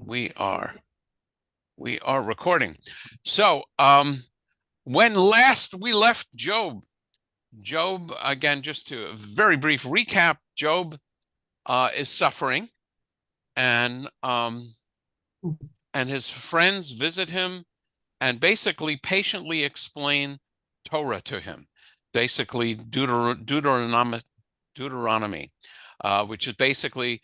We are recording. So, when last we left Job, again, just to a very brief recap, Job is suffering, and his friends visit him and basically patiently explain Torah to him, basically Deuteronomy, which is basically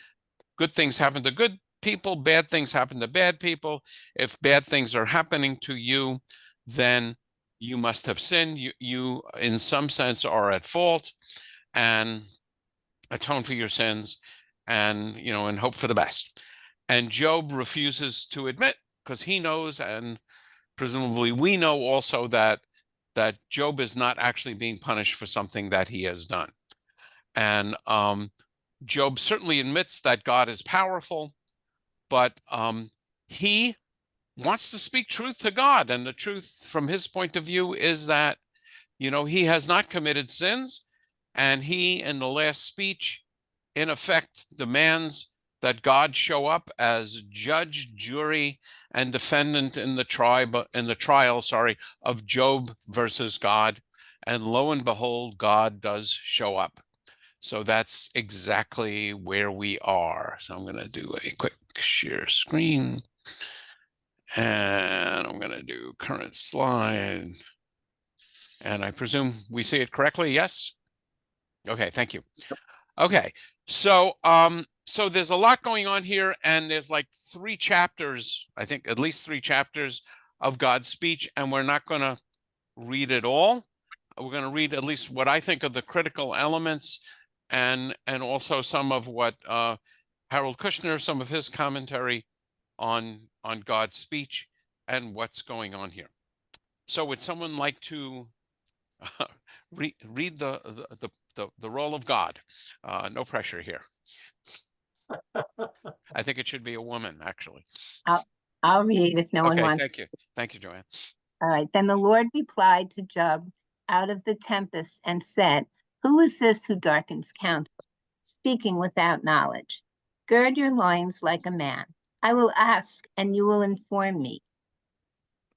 good things happen to good people, bad things happen to bad people. If bad things are happening to you, then you must have sinned. You in some sense are at fault, and atone for your sins, and and hope for the best. And Job refuses to admit, because he knows, and presumably we know also, that Job is not actually being punished for something that he has done. And Job certainly admits that God is powerful, but he wants to speak truth to God. And the truth from his point of view is that, he has not committed sins. And he, in the last speech, in effect, demands that God show up as judge, jury, and defendant in the trial, of Job versus God. And lo and behold, God does show up. So that's exactly where we are. So I'm going to do a quick share screen. And I'm going to do current slide. And I presume we see it correctly. Yes? Okay, thank you. Okay, so so there's a lot going on here, and there's like 3 chapters, I think at least 3 chapters of God's speech, and we're not going to read it all. We're going to read at least what I think are the critical elements, and also some of what Harold Kushner, some of his commentary on God's speech and what's going on here. So would someone like to read the role of God? No pressure here. I think it should be a woman, actually. I'll read if no one wants. Thank you. Thank you, Joanne. All right. Then the Lord replied to Job out of the tempest and said, "Who is this who darkens counsel, speaking without knowledge? Gird your loins like a man. I will ask, and you will inform me.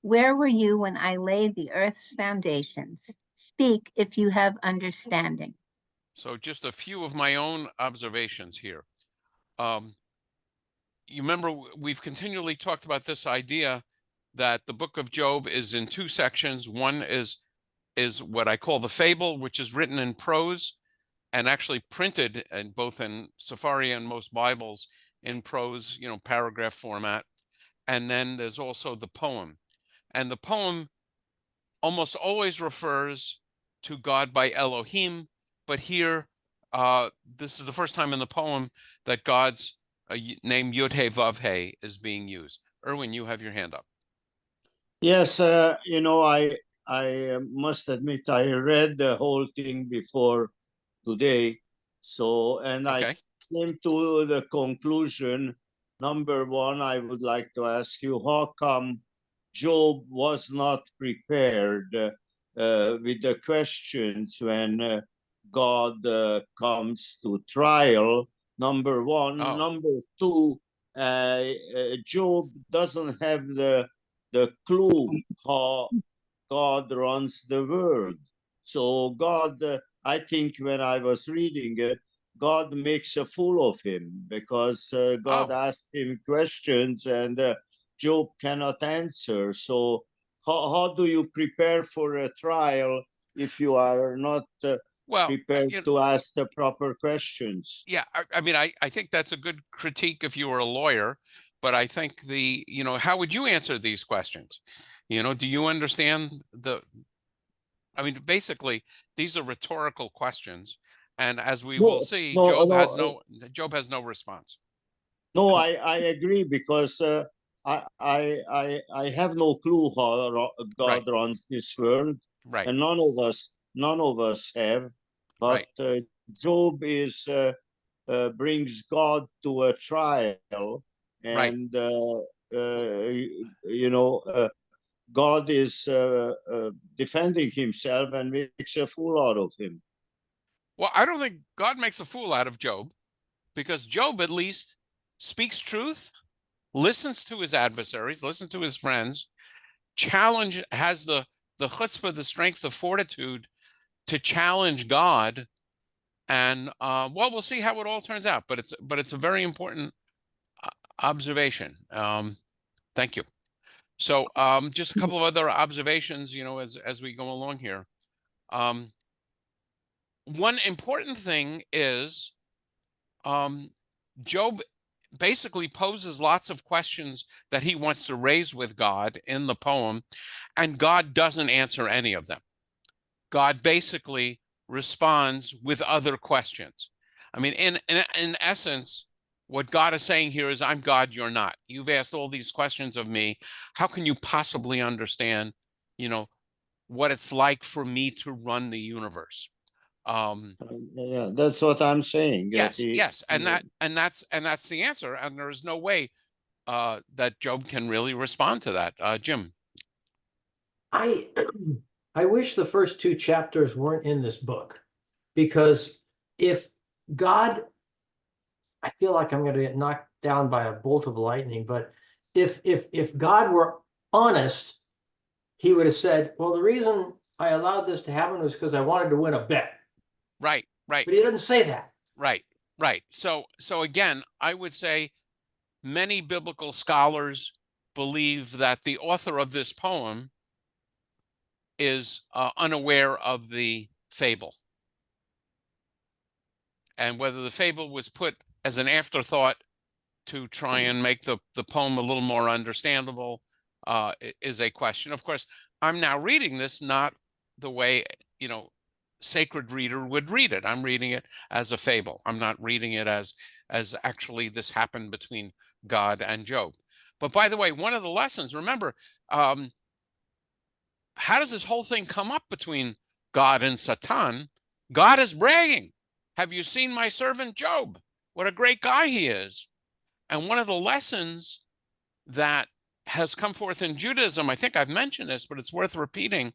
Where were you when I laid the earth's foundations? Speak if you have understanding." So just a few of my own observations here. You remember we've continually talked about this idea that the book of Job is in 2 sections. One is what I call the fable, which is written in prose and actually printed both in Safari and most Bibles in prose, paragraph format. And then there's also the poem. And the poem almost always refers to God by Elohim, but here, this is the first time in the poem that God's name Yud-He Vav-He is being used. Erwin, you have your hand up. Yes, I must admit I read the whole thing before today. So, and Okay. I came to the conclusion, number one, I would like to ask you, how come Job was not prepared with the questions when God comes to trial? Number one. Oh. Number two, Job doesn't have the clue how God runs the world. So God, I think when I was reading it, God makes a fool of him because God asked him questions and Job cannot answer. So how do you prepare for a trial if you are not prepared to ask the proper questions? Yeah, I mean, I think that's a good critique if you were a lawyer, but I think how would you answer these questions? Do you understand I mean, basically, these are rhetorical questions, and as we will see, Job has no response. No, I agree because I have no clue how God runs this world, right? And none of us have. But Job brings God to a trial, and God is defending himself and makes a fool out of him. Well, I don't think God makes a fool out of Job, because Job at least speaks truth listens to his adversaries, listens to his friends, has the chutzpah, the strength, the fortitude to challenge God. And well, we'll see how it all turns out. But it's a very important observation. Thank you. So just a couple of other observations, as we go along here. One important thing is Job basically poses lots of questions that he wants to raise with God in the poem, and God doesn't answer any of them. God basically responds with other questions. I mean, in essence, what God is saying here is, I'm God, you're not. You've asked all these questions of me. How can you possibly understand, what it's like for me to run the universe? Yeah, that's what I'm saying. Yes, and that's the answer. And there is no way that Job can really respond to that. Jim. I I wish the first two chapters weren't in this book, because if God, I feel like I'm going to get knocked down by a bolt of lightning, but if God were honest, he would have said, well, the reason I allowed this to happen was because I wanted to win a bet. Right. But he doesn't say that. Right. So again, I would say many biblical scholars believe that the author of this poem is unaware of the fable. And whether the fable was put as an afterthought to try and make the poem a little more understandable is a question. Of course, I'm now reading this not the way, sacred reader would read it. I'm reading it as a fable. I'm not reading it as actually this happened between God and Job. But by the way, one of the lessons, remember, how does this whole thing come up between God and Satan? God is bragging. Have you seen my servant Job? What a great guy he is. And one of the lessons that has come forth in Judaism, I think I've mentioned this, but it's worth repeating,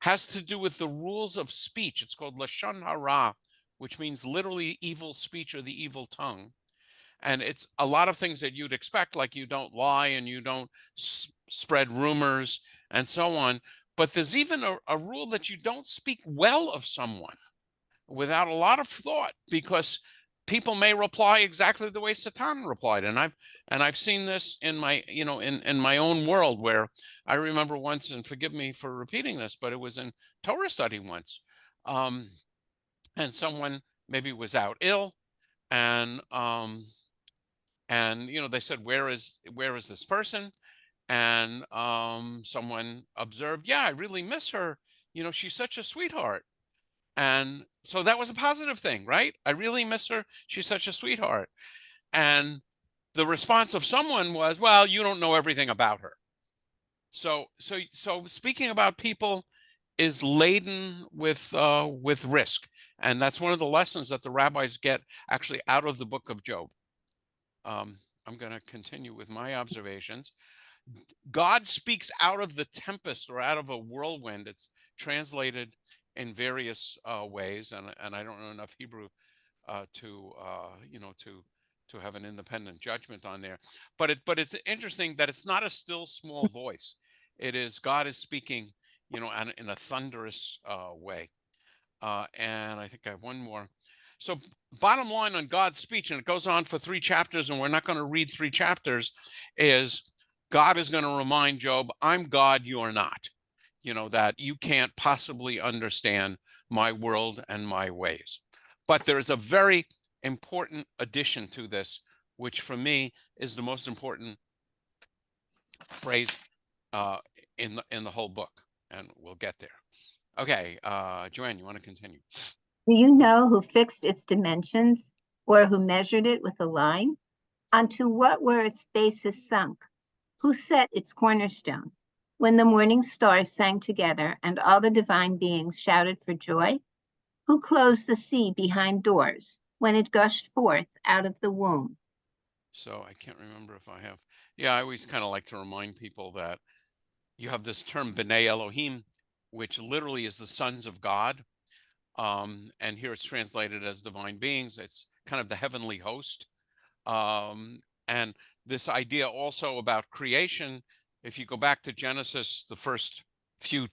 has to do with the rules of speech. It's called Lashon Hara, which means literally evil speech or the evil tongue. And it's a lot of things that you'd expect, like you don't lie and you don't spread rumors and so on. But there's even a rule that you don't speak well of someone without a lot of thought, because people may reply exactly the way Satan replied. And I've seen this in my, in my own world, where I remember once, and forgive me for repeating this, but it was in Torah study once. And someone maybe was out ill, and they said, where is this person? And someone observed, yeah, I really miss her. She's such a sweetheart. And so that was a positive thing, right? I really miss her. She's such a sweetheart. And the response of someone was, well, you don't know everything about her. So speaking about people is laden with risk. And that's one of the lessons that the rabbis get actually out of the book of Job. I'm going to continue with my observations. God speaks out of the tempest, or out of a whirlwind. It's translated in various ways, and I don't know enough Hebrew to have an independent judgment on there. But it's interesting that it's not a still small voice. It is God is speaking, in a thunderous way. And I think I have one more. So bottom line on God's speech, and it goes on for 3 chapters, and we're not going to read 3 chapters, is God is going to remind Job, I'm God, you are not. That you can't possibly understand my world and my ways. But there is a very important addition to this, which for me is the most important phrase in the whole book, and we'll get there. Okay, Joanne, you want to continue? Do you know who fixed its dimensions, or who measured it with a line? Onto what were its bases sunk? Who set its cornerstone? When the morning stars sang together and all the divine beings shouted for joy? Who closed the sea behind doors when it gushed forth out of the womb? So I can't remember if I have. Yeah, I always kind of like to remind people that you have this term B'nai Elohim, which literally is the sons of God. And here it's translated as divine beings. It's kind of the heavenly host. And this idea also about creation, if you go back to Genesis, the first few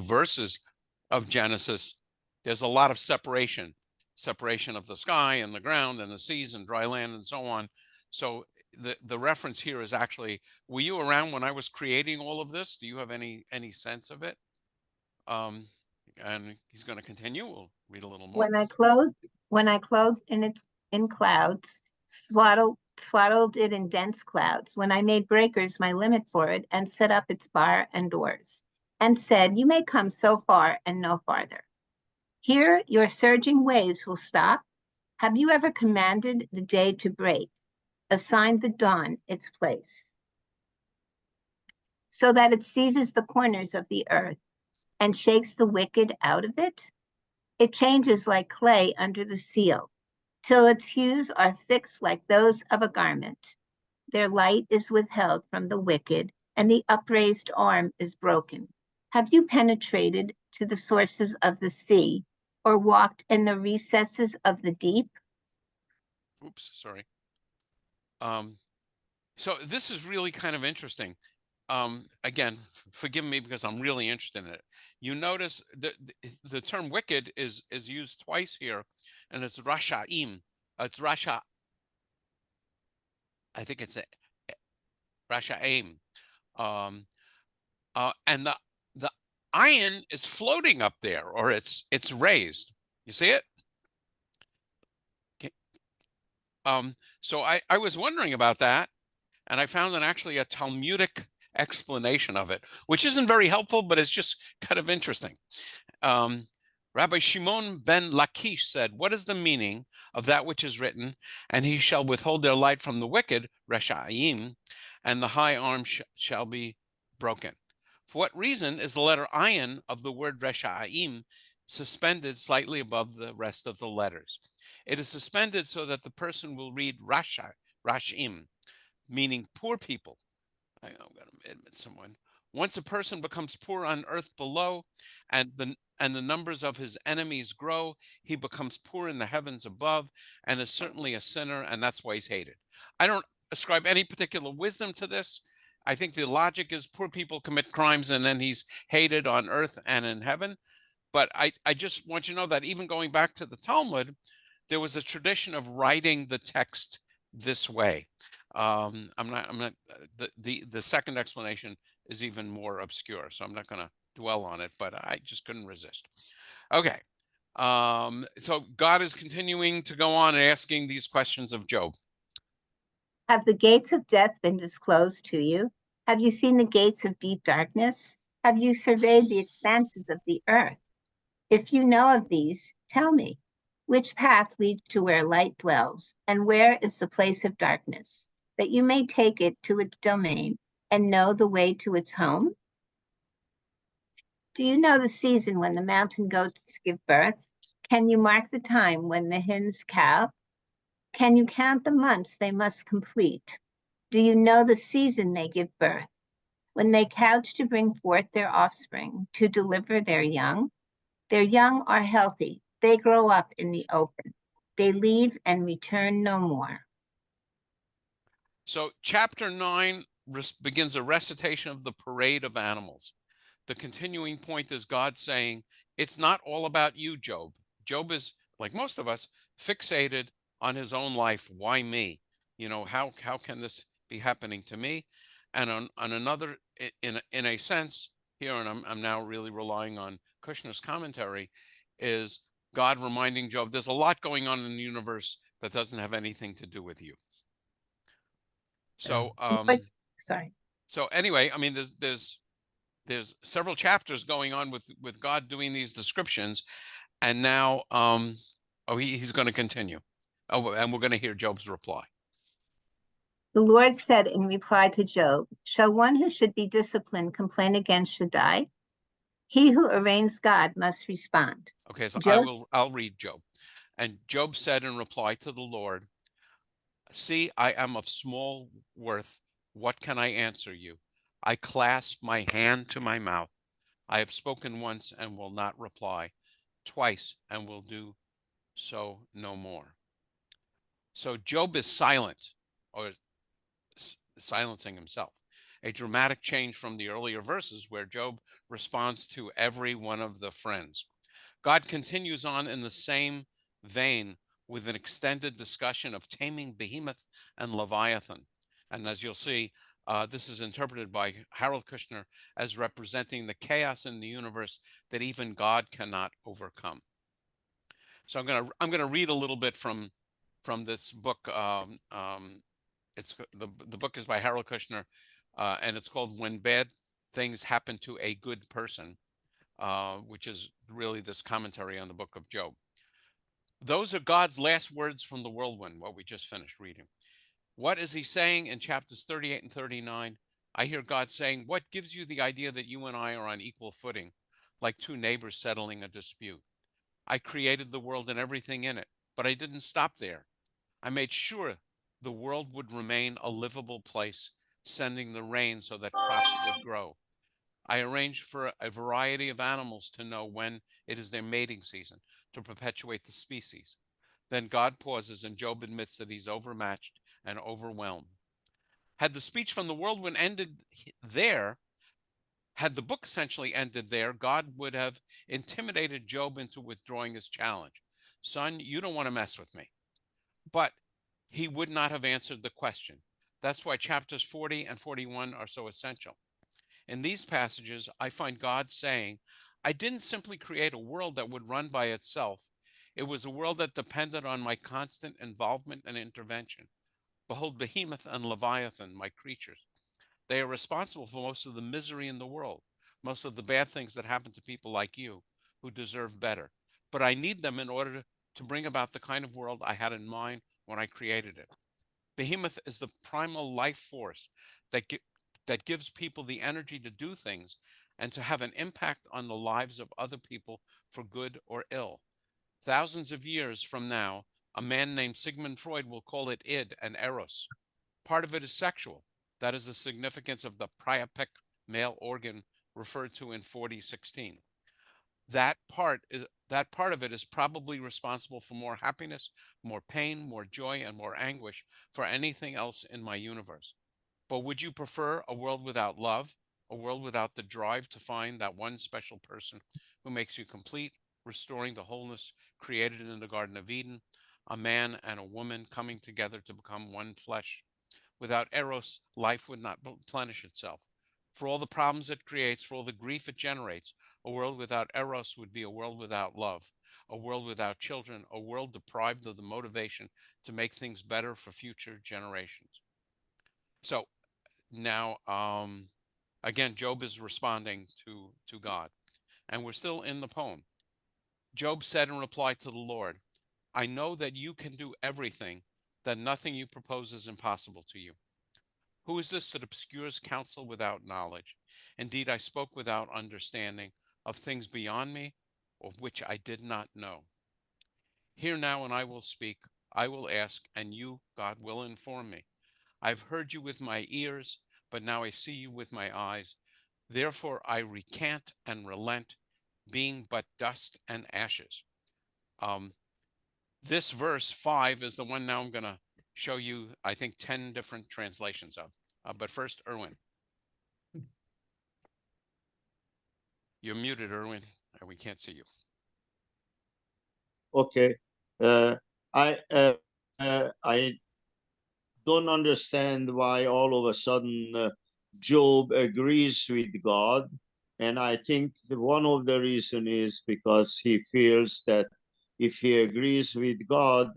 verses of Genesis, there's a lot of separation of the sky and the ground and the seas and dry land and so on. So the reference here is actually, were you around when I was creating all of this? Do you have any sense of it? And he's going to continue. We'll read a little more. When I clothed in clouds, swaddled it in dense clouds, when I made breakers my limit for it, and set up its bar and doors, and said, you may come so far and no farther. Here your surging waves will stop. Have you ever commanded the day to break, assigned the dawn its place, so that it seizes the corners of the earth and shakes the wicked out of it? It changes like clay under the seal, till its hues are fixed like those of a garment. Their light is withheld from the wicked, and the upraised arm is broken. Have you penetrated to the sources of the sea, or walked in the recesses of the deep? Oops, sorry. So this is really kind of interesting. Again, forgive me because I'm really interested in it. You notice the term wicked is used twice here, and it's Rashaim. It's Rasha. I think it's Rashaim. And the ayin is floating up there, or it's raised. You see it? Okay. So I was wondering about that, and I found actually a Talmudic explanation of it, which isn't very helpful, but it's just kind of interesting. Rabbi Shimon ben Lakish said, what is the meaning of that which is written, and he shall withhold their light from the wicked, Resha'im, and the high arm shall be broken? For what reason is the letter ayin of the word Resha'im suspended slightly above the rest of the letters? It is suspended so that the person will read Rashim, meaning poor people. I'm going to admit someone. Once a person becomes poor on earth below, and the numbers of his enemies grow, he becomes poor in the heavens above, and is certainly a sinner, and that's why he's hated. I don't ascribe any particular wisdom to this. I think the logic is poor people commit crimes, and then he's hated on earth and in heaven. But I just want you to know that even going back to the Talmud, there was a tradition of writing the text this way. I'm not. The second explanation is even more obscure, so I'm not going to dwell on it. But I just couldn't resist. Okay, so God is continuing to go on and asking these questions of Job. Have the gates of death been disclosed to you? Have you seen the gates of deep darkness? Have you surveyed the expanses of the earth? If you know of these, tell me, which path leads to where light dwells, and where is the place of darkness, that you may take it to its domain and know the way to its home? Do you know the season when the mountain goats give birth? Can you mark the time when the hens calve? Can you count the months they must complete? Do you know the season they give birth? When they couch to bring forth their offspring, to deliver their young? Their young are healthy. They grow up in the open. They leave and return no more. So chapter 9 begins a recitation of the parade of animals. The continuing point is God saying, it's not all about you, Job. Job is, like most of us, fixated on his own life. Why me? You know, how can this be happening to me? And on another, in a sense here, and I'm now really relying on Kushner's commentary, is God reminding Job, there's a lot going on in the universe that doesn't have anything to do with you. So, sorry. So anyway, I mean, there's several chapters going on with God doing these descriptions, and now, he's going to continue. Oh, and we're going to hear Job's reply. The Lord said in reply to Job, shall one who should be disciplined complain against Shaddai? He who arraigns God must respond. Okay, so Job? I'll read Job. And Job said in reply to the Lord, see, I am of small worth. What can I answer you? I clasp my hand to my mouth. I have spoken once and will not reply, twice and will do so no more. So Job is silent. or silencing himself. A dramatic change from the earlier verses where Job responds to every one of the friends. God continues on in the same vein with an extended discussion of taming Behemoth and Leviathan. And as you'll see, this is interpreted by Harold Kushner as representing the chaos in the universe that even God cannot overcome. So I'm gonna read a little bit from this book. It's the book is by Harold Kushner, and it's called "When Bad Things Happen to a Good Person," which is really this commentary on the book of Job. Those are God's last words from the whirlwind, what we just finished reading. What is he saying in chapters 38 and 39? I hear God saying, what gives you the idea that you and I are on equal footing, like two neighbors settling a dispute? I created the world and everything in it, but I didn't stop there. I made sure the world would remain a livable place, sending the rain so that crops would grow. I arranged for a variety of animals to know when it is their mating season to perpetuate the species. Then God pauses and Job admits that he's overmatched and overwhelmed. Had the speech from the whirlwind ended there, had the book essentially ended there, God would have intimidated Job into withdrawing his challenge. Son, you don't want to mess with me. But he would not have answered the question. That's why chapters 40 and 41 are so essential. In these passages, I find God saying, I didn't simply create a world that would run by itself. It was a world that depended on my constant involvement and intervention. Behold, Behemoth and Leviathan, my creatures. They are responsible for most of the misery in the world, most of the bad things that happen to people like you who deserve better. But I need them in order to bring about the kind of world I had in mind when I created it. Behemoth is the primal life force that gives people the energy to do things and to have an impact on the lives of other people for good or ill. Thousands of years from now, a man named Sigmund Freud will call it id and eros. Part of it is sexual. That is the significance of the priapic male organ referred to in 4016. That part of it is probably responsible for more happiness, more pain, more joy, and more anguish for anything else in my universe. But would you prefer a world without love, a world without the drive to find that one special person who makes you complete, restoring the wholeness created in the Garden of Eden, a man and a woman coming together to become one flesh? Without Eros, life would not replenish itself. For all the problems it creates, for all the grief it generates, a world without Eros would be a world without love, a world without children, a world deprived of the motivation to make things better for future generations. So now, again, Job is responding to God, and we're still in the poem. Job said in reply to the Lord, I know that you can do everything, that nothing you propose is impossible to you. Who is this that obscures counsel without knowledge? Indeed, I spoke without understanding of things beyond me, of which I did not know. Hear now, and I will speak. I will ask, and you, God, will inform me. I've heard you with my ears, but now I see you with my eyes. Therefore I recant and relent, being but dust and ashes. This verse 5 is the one now I'm going to show you, I think, 10 different translations of. But first, Erwin. You're muted, Erwin. We can't see you. Okay. I don't understand why all of a sudden Job agrees with God. And I think one of the reasons is because he feels that if he agrees with God,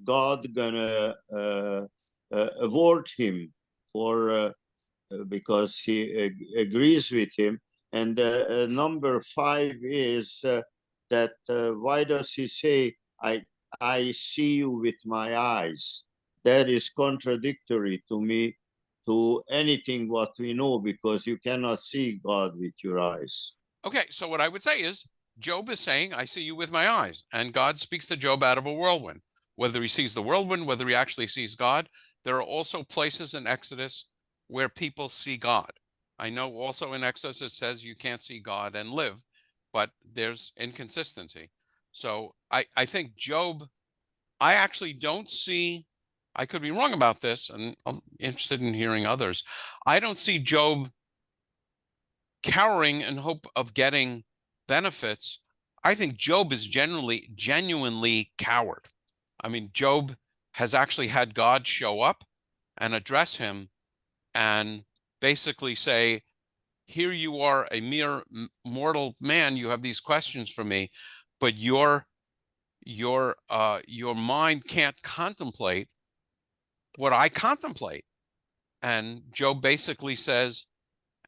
God gonna award him for because he agrees with him. And number 5 is that why does he say, I see you with my eyes? That is contradictory to me, to anything what we know, because you cannot see God with your eyes. Okay, so what I would say is, Job is saying, I see you with my eyes. And God speaks to Job out of a whirlwind. Whether he sees the whirlwind, whether he actually sees God, there are also places in Exodus where people see God. I know also in Exodus it says you can't see God and live, but there's inconsistency. So I think Job, I actually don't see I could be wrong about this, and I'm interested in hearing others. I don't see Job cowering in hope of getting benefits. I think Job is genuinely coward. I mean, Job has actually had God show up and address him and basically say, here you are, a mere mortal man, you have these questions for me, but your mind can't contemplate what I contemplate. And Job basically says,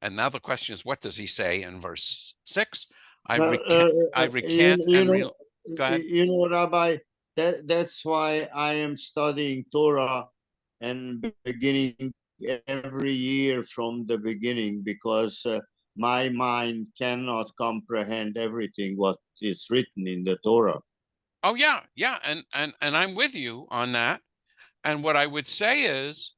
and now the question is, what does he say in verse 6? I recant and go ahead. Rabbi, that's why I am studying Torah and beginning every year from the beginning, because my mind cannot comprehend everything what is written in the Torah. Oh yeah, yeah, and I'm with you on that. And what I would say is,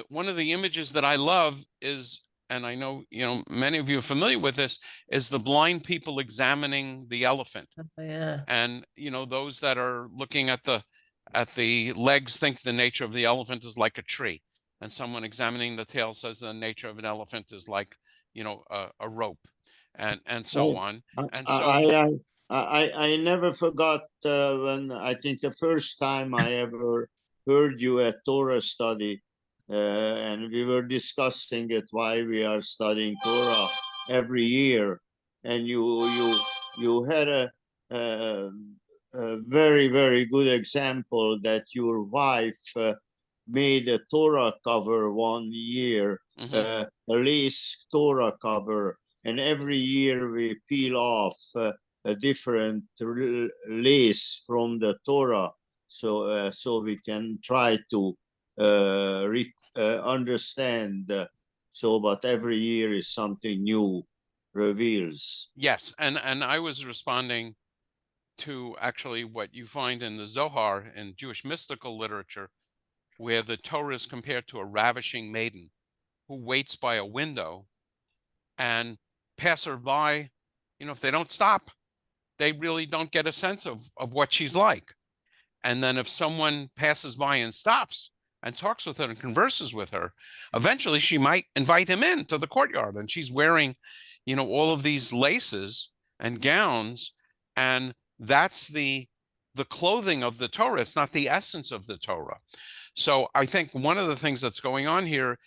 one of the images that I love is, and I know, many of you are familiar with this, is the blind people examining the elephant. Oh, yeah. And, those that are looking at the legs think the nature of the elephant is like a tree. And someone examining the tail says the nature of an elephant is like, a rope, and so on. And so I never forgot when I think the first time I ever heard you at Torah study, and we were discussing it why we are studying Torah every year, and you had a very good example that your wife made a Torah cover one year, a lace Torah cover, and every year we peel off a different lace from the Torah, so we can try to understand. But every year is something new reveals. yes, and I was responding to actually what you find in the Zohar in Jewish mystical literature, where the Torah is compared to a ravishing maiden who waits by a window, and passerby, if they don't stop, they really don't get a sense of what she's like. And then if someone passes by and stops and talks with her and converses with her, eventually she might invite him into the courtyard, and she's wearing, all of these laces and gowns, and that's the clothing of the Torah. It's not the essence of the Torah. So I think one of the things that's going on here,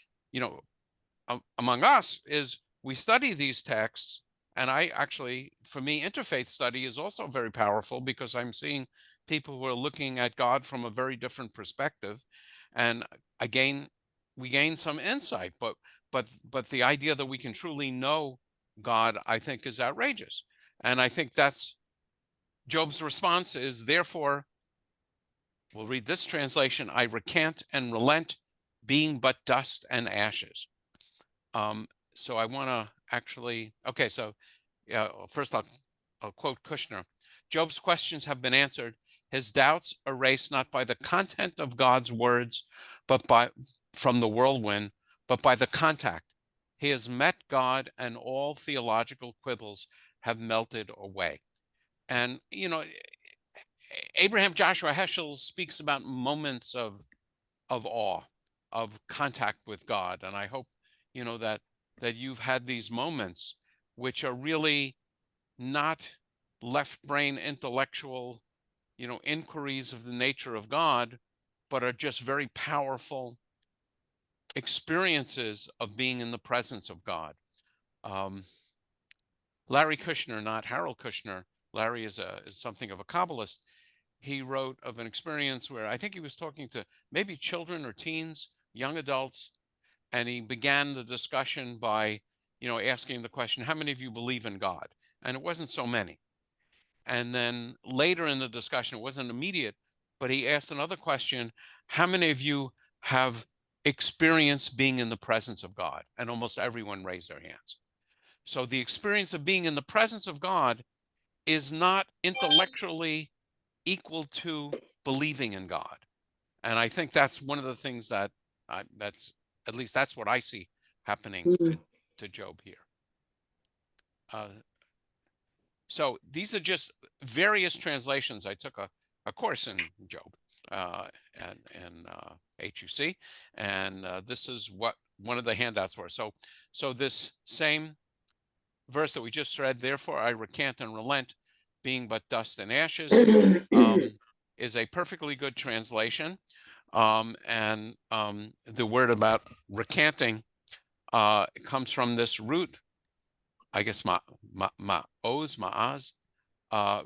among us, is we study these texts. And I actually, for me, interfaith study is also very powerful, because I'm seeing people who are looking at God from a very different perspective. And we gain some insight, but the idea that we can truly know God, I think, is outrageous. And I think that's Job's response is, therefore, we'll read this translation, I recant and relent, being but dust and ashes. So I want to actually, okay, so first I'll quote Kushner. Job's questions have been answered, his doubts erased not by the content of God's words, but from the whirlwind, but by the contact. He has met God, and all theological quibbles have melted away. And, Abraham Joshua Heschel speaks about moments of awe, of contact with God. And I hope, that you've had these moments, which are really not left brain intellectual, inquiries of the nature of God, but are just very powerful experiences of being in the presence of God. Larry Kushner, not Harold Kushner, Larry is something of a Kabbalist. He wrote of an experience where I think he was talking to maybe children or teens, young adults, and he began the discussion by, asking the question, how many of you believe in God? And it wasn't so many. And then later in the discussion, it wasn't immediate, but he asked another question, how many of you have experienced being in the presence of God? And almost everyone raised their hands. So the experience of being in the presence of God is not intellectually equal to believing in God. And I think that's one of the things that at least that's what I see happening to Job here. So these are just various translations. I took a course in Job. and HUC, and this is what one of the handouts were. So this same verse that we just read, therefore I recant and relent, being but dust and ashes, is a perfectly good translation. And the word about recanting comes from this root, I guess ma'az,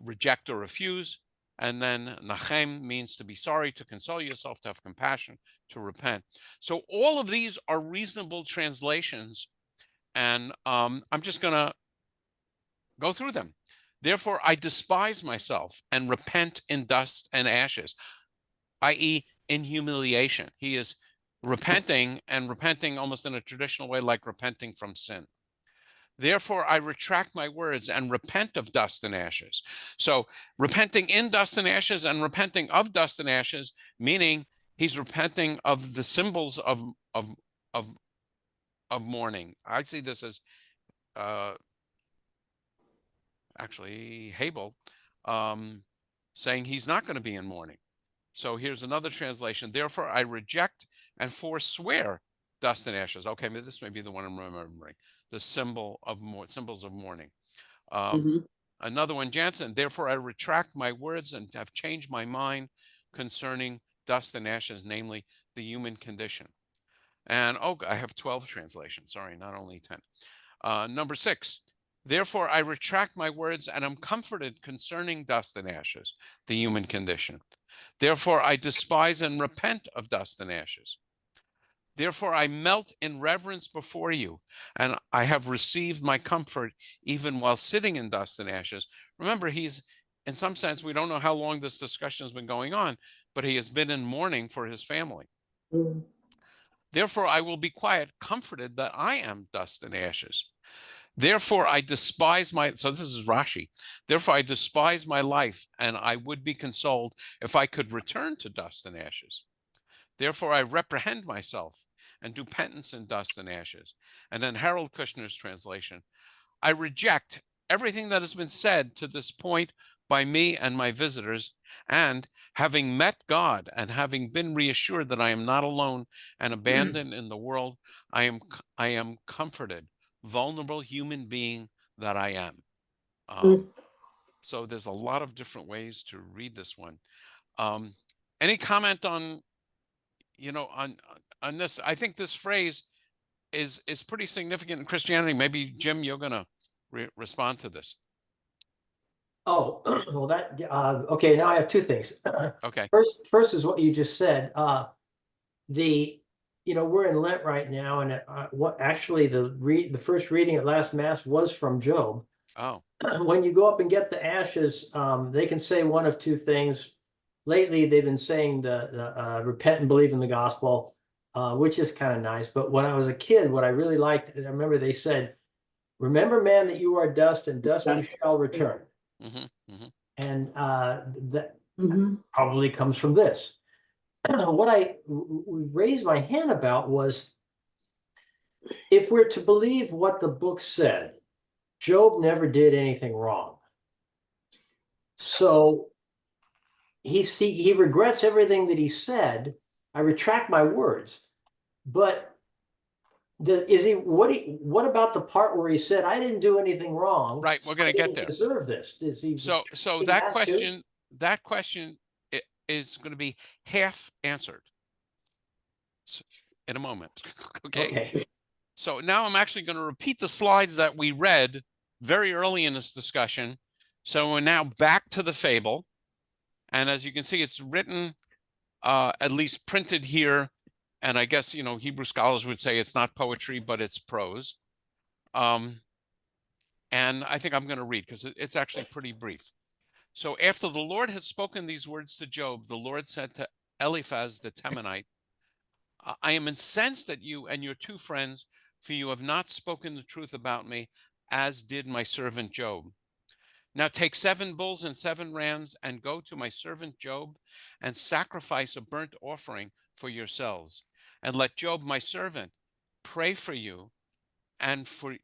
reject or refuse. And then nachem means to be sorry, to console yourself, to have compassion, to repent. So all of these are reasonable translations. And I'm just going to go through them. Therefore, I despise myself and repent in dust and ashes, i.e., in humiliation. He is repenting, and repenting almost in a traditional way, like repenting from sin. Therefore, I retract my words and repent of dust and ashes. So repenting in dust and ashes and repenting of dust and ashes, meaning he's repenting of the symbols of mourning. I see this as actually Hebel saying he's not going to be in mourning. So here's another translation. Therefore, I reject and forswear dust and ashes. Okay, this may be the one I'm remembering. The symbols of mourning. Another one, Jansen. Therefore, I retract my words and have changed my mind concerning dust and ashes, namely the human condition. And I have 12 translations. Sorry, not only 10. Number 6. Therefore, I retract my words and am comforted concerning dust and ashes, the human condition. Therefore, I despise and repent of dust and ashes. Therefore, I melt in reverence before you, and I have received my comfort even while sitting in dust and ashes. Remember, he's, in some sense, we don't know how long this discussion has been going on, but he has been in mourning for his family. Therefore, I will be quiet, comforted that I am dust and ashes. Therefore, I despise so this is Rashi. Therefore, I despise my life, and I would be consoled if I could return to dust and ashes. Therefore, I reprehend myself and do penance in dust and ashes. And then Harold Kushner's translation, I reject everything that has been said to this point by me and my visitors, and having met God and having been reassured that I am not alone and abandoned in the world, I am comforted, vulnerable human being that I am. So there's a lot of different ways to read this one. Any comment on this? I think this phrase is pretty significant in Christianity. Maybe Jim, you're gonna respond to this. Oh, well, okay. Now I have two things. Okay. First is what you just said. We're in Lent right now, and what actually the first reading at last Mass was from Job. Oh. When you go up and get the ashes, they can say one of two things. Lately, they've been saying the repent and believe in the gospel, which is kind of nice. But when I was a kid, what I really liked, I remember they said, "Remember, man, that you are dust, and dust you shall return." And that probably comes from this. What I raised my hand about was, if we're to believe what the book said, Job never did anything wrong. So he regrets everything that he said. I retract my words. But what about the part where he said, I didn't do anything wrong? Right, we're going to get there. Deserve this? So that question is going to be half answered in a moment. Okay. So now I'm actually going to repeat the slides that we read very early in this discussion. So we're now back to the fable. And as you can see, it's written, at least printed here. And I guess, Hebrew scholars would say it's not poetry, but it's prose. And I think I'm going to read because it's actually pretty brief. So after the Lord had spoken these words to Job, the Lord said to Eliphaz the Temanite, I am incensed at you and your two friends, for you have not spoken the truth about me, as did my servant Job. Now take 7 bulls and 7 rams and go to my servant Job and sacrifice a burnt offering for yourselves. And let Job, my servant, pray for you and for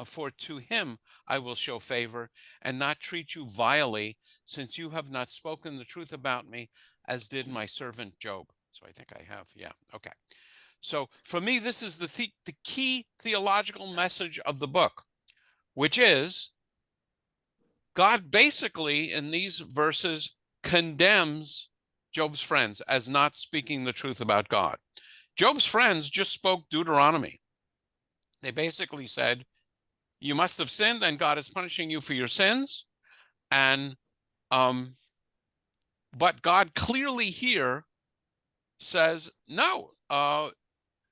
for to him I will show favor and not treat you vilely, since you have not spoken the truth about me, as did my servant Job. So I think I have, yeah, okay. So for me, this is the key theological message of the book, which is God basically in these verses condemns Job's friends as not speaking the truth about God. Job's friends just spoke Deuteronomy. They basically said, you must have sinned and God is punishing you for your sins. And but God clearly here says, no,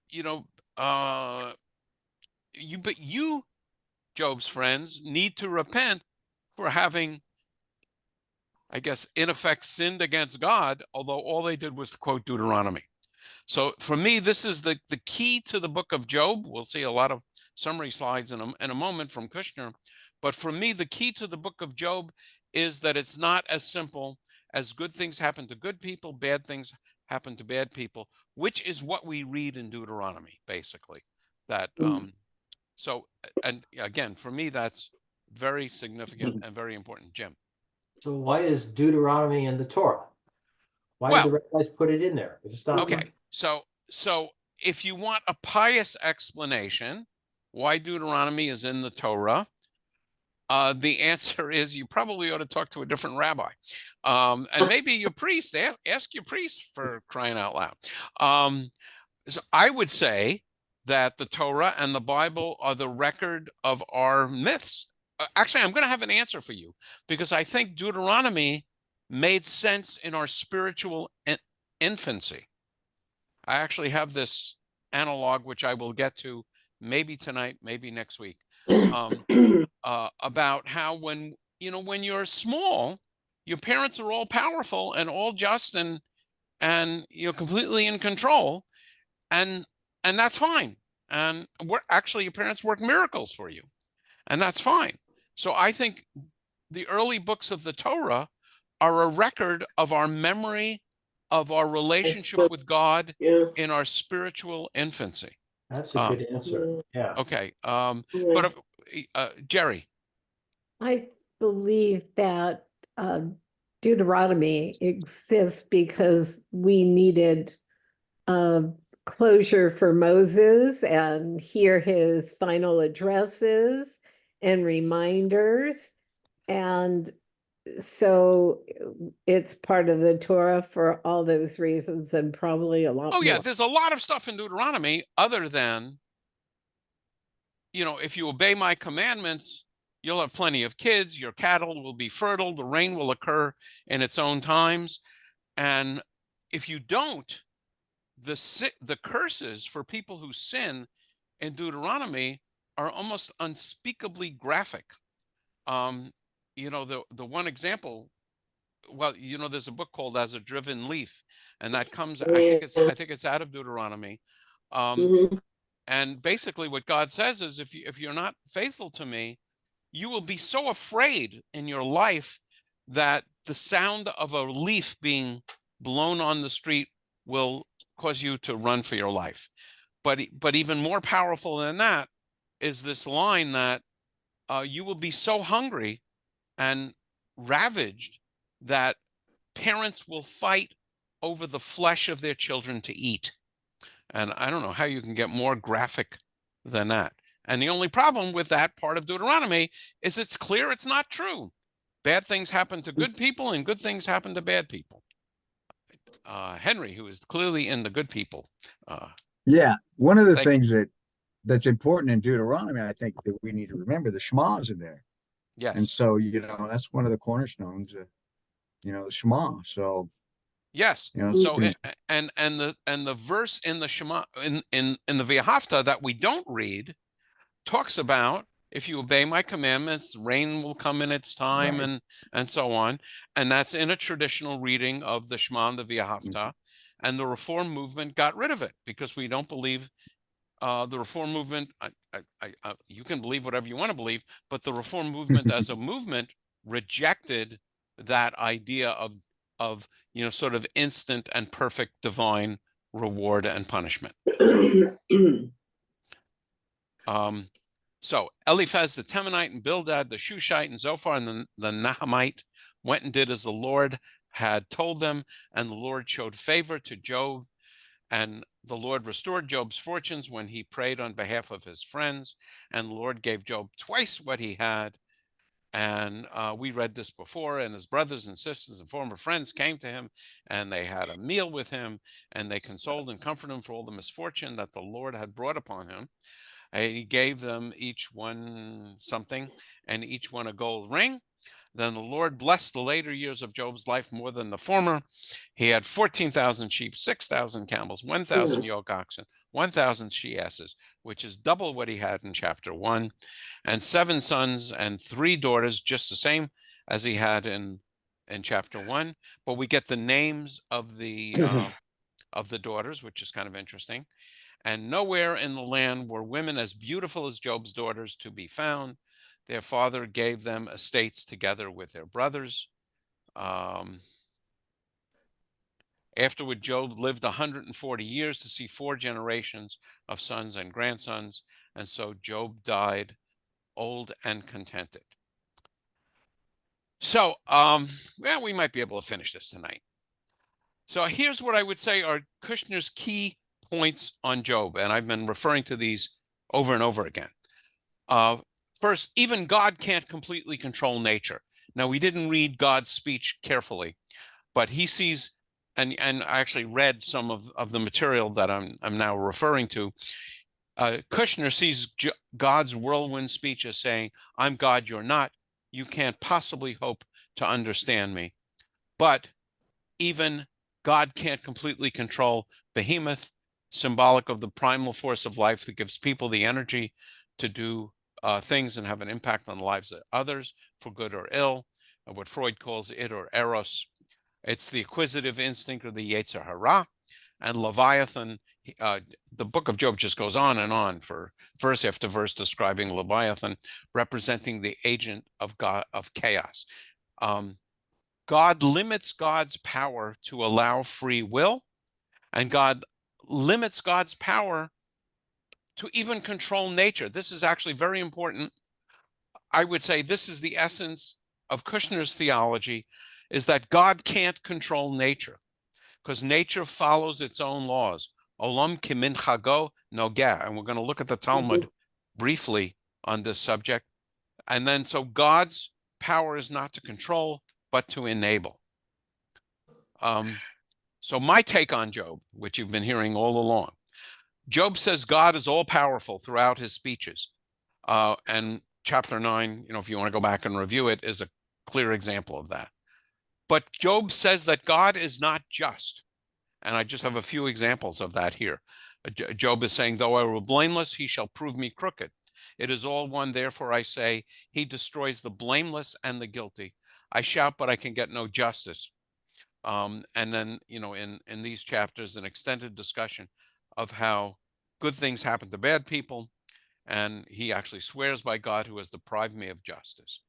you, Job's friends, need to repent for having, I guess, in effect, sinned against God, although all they did was to quote Deuteronomy. So for me, this is the key to the book of Job. We'll see a lot of summary slides in a moment from Kushner. But for me, the key to the book of Job is that it's not as simple as good things happen to good people, bad things happen to bad people, which is what we read in Deuteronomy, basically. That so, and again, for me, that's very significant and very important, Jim. So why is Deuteronomy in the Torah? Why Well, did the rabbis put it in there? If it's not okay, so if you want a pious explanation why Deuteronomy is in the Torah, the answer is you probably ought to talk to a different rabbi, and maybe your priest. Ask your priest, for crying out loud. So I would say that the Torah and the Bible are the record of our myths. Actually, I'm going to have an answer for you, because I think Deuteronomy made sense in our spiritual infancy. I actually have this analog, which I will get to maybe tonight, maybe next week, about how when you're small, your parents are all powerful and all just and completely in control, and that's fine. And your parents work miracles for you, and that's fine. So I think the early books of the Torah are a record of our memory of our relationship with God in our spiritual infancy. That's a good answer. Yeah. Okay. But Jerry. I believe that Deuteronomy exists because we needed closure for Moses and hear his final addresses and reminders. And so it's part of the Torah for all those reasons and probably a lot more. Oh, yeah, there's a lot of stuff in Deuteronomy other than, if you obey my commandments, you'll have plenty of kids, your cattle will be fertile, the rain will occur in its own times. And if you don't, the curses for people who sin in Deuteronomy are almost unspeakably graphic. The one example, well, there's a book called As a Driven Leaf, and that comes, I think it's out of Deuteronomy. And basically what God says is, if you're not faithful to me, you will be so afraid in your life that the sound of a leaf being blown on the street will cause you to run for your life. But even more powerful than that is this line that you will be so hungry and ravaged that parents will fight over the flesh of their children to eat. And I don't know how you can get more graphic than that. And the only problem with that part of Deuteronomy is it's clear it's not true. Bad things happen to good people and good things happen to bad people. Henry, who is clearly in the good people. Yeah, one of the things that's important in Deuteronomy, I think that we need to remember, the Shema's in there. Yes. And so, that's one of the cornerstones, the Shema. So yes. So and the verse in the Shema in the V'ahavta that we don't read talks about, if you obey my commandments, rain will come in its time, right. and so on. And that's in a traditional reading of the Shema and the V'ahavta. And the Reform movement got rid of it because we don't believe the Reform movement. You can believe whatever you want to believe, but the Reform movement as a movement rejected that idea of sort of instant and perfect divine reward and punishment. So Eliphaz the Temanite and Bildad the Shushite and Zophar and the Nahamite went and did as the Lord had told them, and the Lord showed favor to Job, and the Lord restored Job's fortunes when he prayed on behalf of his friends, and the Lord gave Job twice what he had. And we read this before, and his brothers and sisters and former friends came to him, and they had a meal with him, and they consoled and comforted him for all the misfortune that the Lord had brought upon him. And he gave them each one something, and each one a gold ring. Then the Lord blessed the later years of Job's life more than the former. He had 14,000 sheep, 6,000 camels, 1,000 yoke oxen, 1,000 she-asses, which is double what he had in chapter 1, and 7 sons and 3 daughters, just the same as he had in chapter 1. But we get the names of the daughters, which is kind of interesting. And nowhere in the land were women as beautiful as Job's daughters to be found. Their father gave them estates together with their brothers. Afterward, Job lived 140 years to see 4 generations of sons and grandsons. And so Job died old and contented. So, well, we might be able to finish this tonight. So here's what I would say are Kushner's key points on Job. And I've been referring to these over and over again. First, even God can't completely control nature. Now, we didn't read God's speech carefully, but he sees, and I actually read some of the material that I'm now referring to. Kushner sees God's whirlwind speech as saying, "I'm God, you're not. You can't possibly hope to understand me." But even God can't completely control Behemoth, symbolic of the primal force of life that gives people the energy to do things and have an impact on the lives of others for good or ill, what Freud calls it or eros. It's the acquisitive instinct of the Yetzer Hara. And Leviathan, the book of Job just goes on for verse after verse describing Leviathan, representing the agent of God, of chaos. God limits God's power to allow free will, and God limits God's power to even control nature. This is actually very important. I would say this is the essence of Kushner's theology, is that God can't control nature because nature follows its own laws. Olam kiminchago nogeh. And we're going to look at the Talmud briefly on this subject. And then so God's power is not to control, but to enable. So my take on Job, which you've been hearing all along, Job says God is all powerful throughout his speeches. And chapter 9, if you want to go back and review it, is a clear example of that. But Job says that God is not just. And I just have a few examples of that here. Job is saying, though I were blameless, he shall prove me crooked. It is all one, therefore I say, he destroys the blameless and the guilty. I shout, but I can get no justice. And then, in these chapters, an extended discussion of how good things happen to bad people. And he actually swears by God who has deprived me of justice.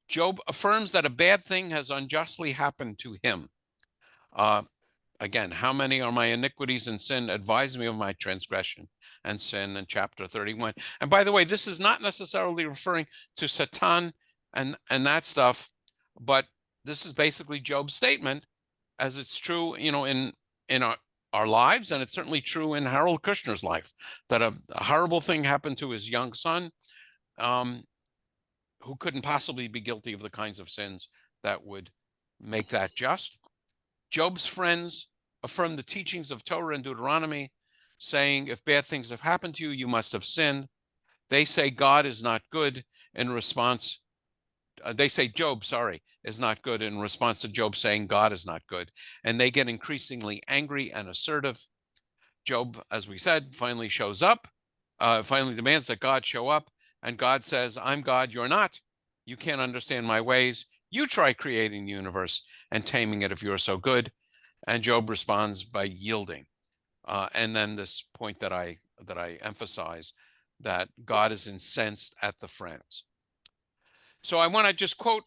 Job affirms that a bad thing has unjustly happened to him. Again, how many are my iniquities and sin? Advise me of my transgression and sin in chapter 31. And by the way, this is not necessarily referring to Satan and that stuff, but this is basically Job's statement, as it's true, in our lives, and it's certainly true in Harold Kushner's life, that a horrible thing happened to his young son, who couldn't possibly be guilty of the kinds of sins that would make that just. Job's friends affirm the teachings of Torah and Deuteronomy, saying, if bad things have happened to you, you must have sinned. They say God is not good in response. They say Job, is not good in response to Job saying God is not good. And they get increasingly angry and assertive. Job, as we said, finally shows up, finally demands that God show up. And God says, I'm God, you're not. You can't understand my ways. You try creating the universe and taming it if you're so good. And Job responds by yielding. And then this point that I emphasize, that God is incensed at the friends. So I want to just quote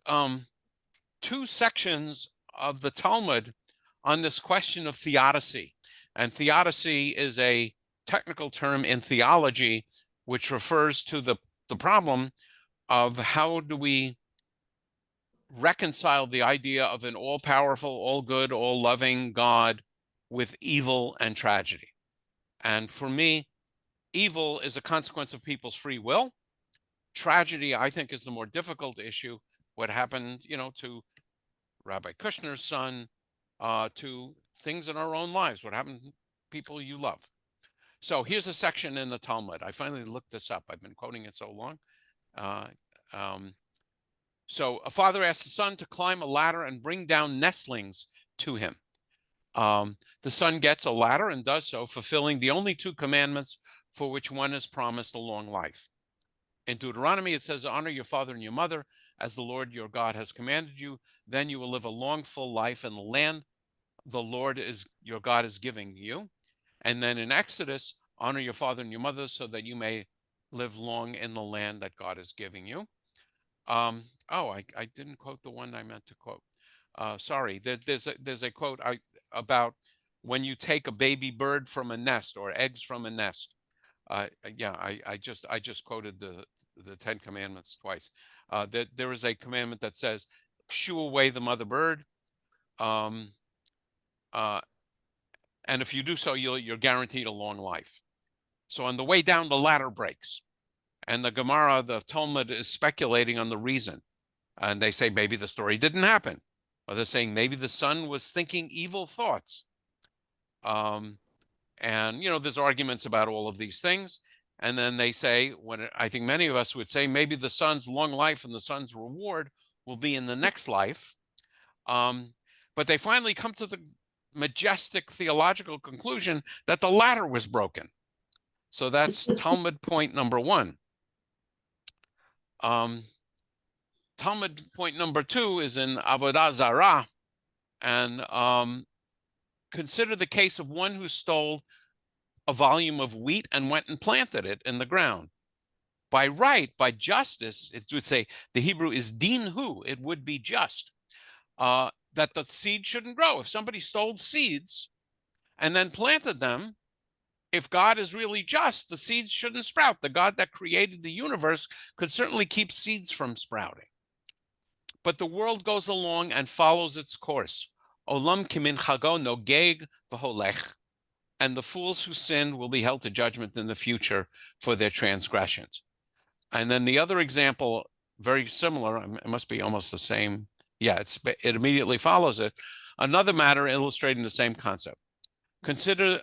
2 sections of the Talmud on this question of theodicy. And theodicy is a technical term in theology which refers to the problem of how do we reconcile the idea of an all-powerful, all-good, all-loving God with evil and tragedy. And for me, evil is a consequence of people's free will. Tragedy, I think, is the more difficult issue. What happened, to Rabbi Kushner's son, to things in our own lives, what happened to people you love. So here's a section in the Talmud. I finally looked this up. I've been quoting it so long. So a father asked the son to climb a ladder and bring down nestlings to him. The son gets a ladder and does so, fulfilling the only two commandments for which one is promised a long life. In Deuteronomy, it says, honor your father and your mother as the Lord your God has commanded you. Then you will live a long, full life in the land the Lord your God is giving you. And then in Exodus, honor your father and your mother so that you may live long in the land that God is giving you. I didn't quote the one I meant to quote. Sorry, there's a quote about when you take a baby bird from a nest or eggs from a nest. I just quoted the Ten Commandments twice. There is a commandment that says, shoo away the mother bird. And if you do so, you're guaranteed a long life. So on the way down, the ladder breaks. And the Gemara, the Talmud, is speculating on the reason. And they say maybe the story didn't happen. Or they're saying maybe the son was thinking evil thoughts. And, there's arguments about all of these things. And then they say, I think many of us would say, maybe the son's long life and the son's reward will be in the next life. But they finally come to the majestic theological conclusion that the ladder was broken. So that's Talmud point number one. Talmud point number two is in Avodah Zarah, and consider the case of one who stole a volume of wheat and went and planted it in the ground. By right, by justice, it would say, the Hebrew is din hu, it would be just, that the seed shouldn't grow. If somebody stole seeds and then planted them, if God is really just, the seeds shouldn't sprout. The God that created the universe could certainly keep seeds from sprouting. But the world goes along and follows its course. Olam kimin chago nogeg v'holech. And the fools who sin will be held to judgment in the future for their transgressions. And then the other example, very similar, it must be almost the same. Yeah, it immediately follows it. Another matter illustrating the same concept. Consider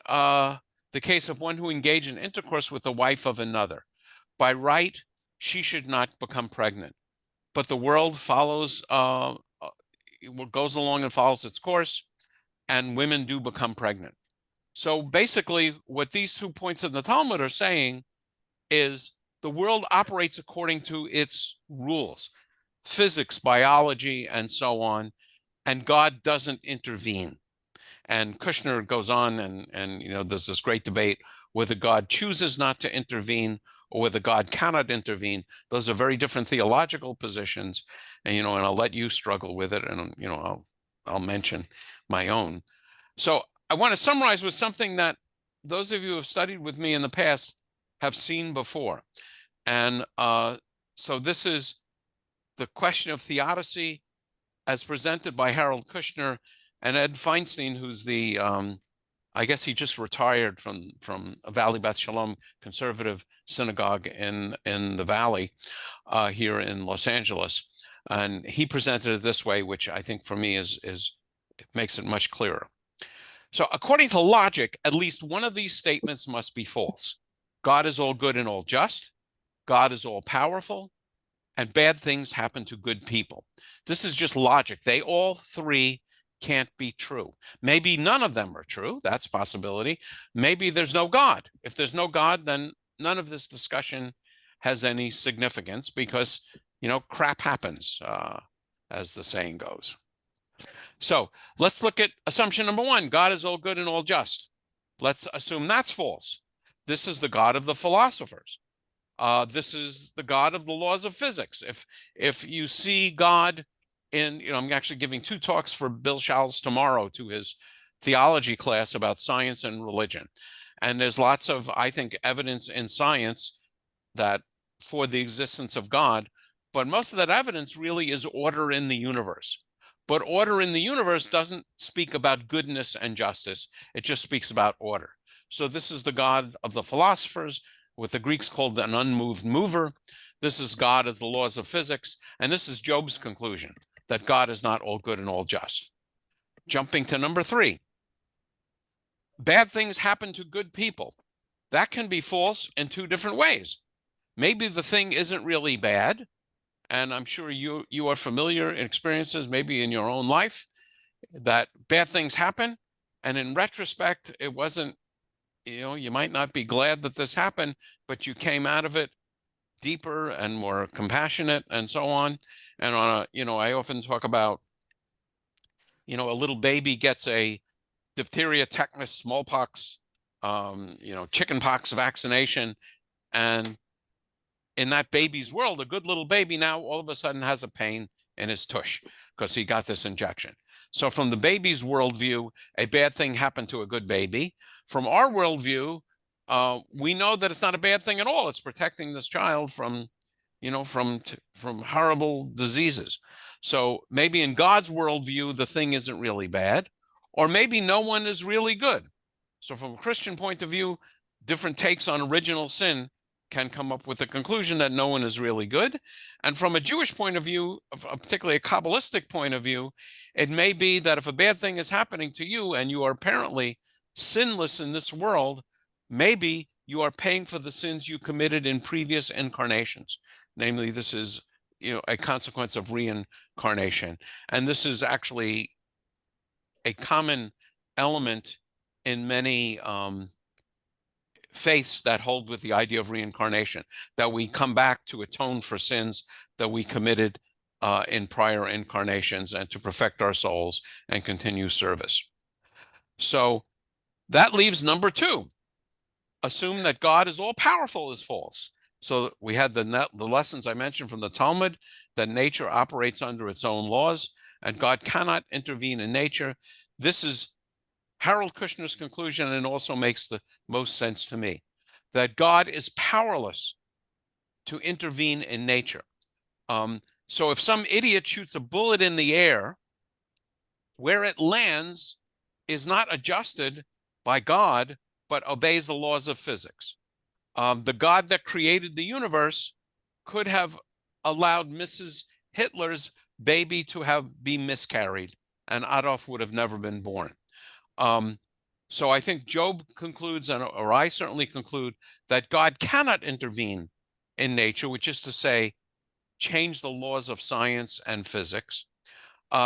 the case of one who engaged in intercourse with the wife of another. By right, she should not become pregnant. But the world goes along and follows its course, and women do become pregnant. So basically, what these 2 points in the Talmud are saying is the world operates according to its rules, physics, biology, and so on, and God doesn't intervene. And Kushner goes on and there's this great debate whether God chooses not to intervene or whether God cannot intervene. Those are very different theological positions, and I'll let you struggle with it, and I'll mention my own. So I want to summarize with something that those of you who have studied with me in the past have seen before. And so this is the question of theodicy as presented by Harold Kushner and Ed Feinstein, who's the, I guess he just retired from Valley Beth Shalom Conservative Synagogue in the Valley here in Los Angeles. And he presented it this way, which I think for me it makes it much clearer. So according to logic, at least one of these statements must be false. God is all good and all just. God is all powerful. And bad things happen to good people. This is just logic. They all three can't be true. Maybe none of them are true. That's a possibility. Maybe there's no God. If there's no God, then none of this discussion has any significance because, crap happens, as the saying goes. So let's look at assumption number one. God is all good and all just. Let's assume that's false. This is the God of the philosophers. This is the God of the laws of physics. If you see God in, I'm actually giving 2 talks for Bill Schals tomorrow to his theology class about science and religion. And there's lots of, I think, evidence in science that for the existence of God, but most of that evidence really is order in the universe. But order in the universe doesn't speak about goodness and justice. It just speaks about order. So this is the God of the philosophers, what the Greeks called an unmoved mover. This is God of the laws of physics. And this is Job's conclusion, that God is not all good and all just. Jumping to number 3. Bad things happen to good people. That can be false in 2 different ways. Maybe the thing isn't really bad, and I'm sure you are familiar in experiences, maybe in your own life, that bad things happen, and in retrospect, it wasn't, you might not be glad that this happened, but you came out of it deeper and more compassionate and so on. And on I often talk about, a little baby gets a diphtheria, tetanus, smallpox, chickenpox vaccination, and in that baby's world, a good little baby now all of a sudden has a pain in his tush because he got this injection. So from the baby's worldview, a bad thing happened to a good baby. From our worldview, we know that it's not a bad thing at all. It's protecting this child from horrible diseases. So maybe in God's worldview, the thing isn't really bad, or maybe no one is really good. So from a Christian point of view, different takes on original sin can come up with the conclusion that no one is really good. And from a Jewish point of view, particularly a Kabbalistic point of view, it may be that if a bad thing is happening to you and you are apparently sinless in this world, maybe you are paying for the sins you committed in previous incarnations. Namely, this is a consequence of reincarnation. And this is actually a common element in many faiths that hold with the idea of reincarnation, that we come back to atone for sins that we committed in prior incarnations and to perfect our souls and continue service. So that leaves number 2. Assume that God is all powerful is false. So we had the lessons I mentioned from the Talmud, that nature operates under its own laws and God cannot intervene in nature. This is Harold Kushner's conclusion, and also makes the most sense to me, that God is powerless to intervene in nature. So if some idiot shoots a bullet in the air, where it lands is not adjusted by God, but obeys the laws of physics. The God that created the universe could have allowed Mrs. Hitler's baby to be miscarried, and Adolf would have never been born. So I think Job concludes, or I certainly conclude, that God cannot intervene in nature, which is to say, change the laws of science and physics.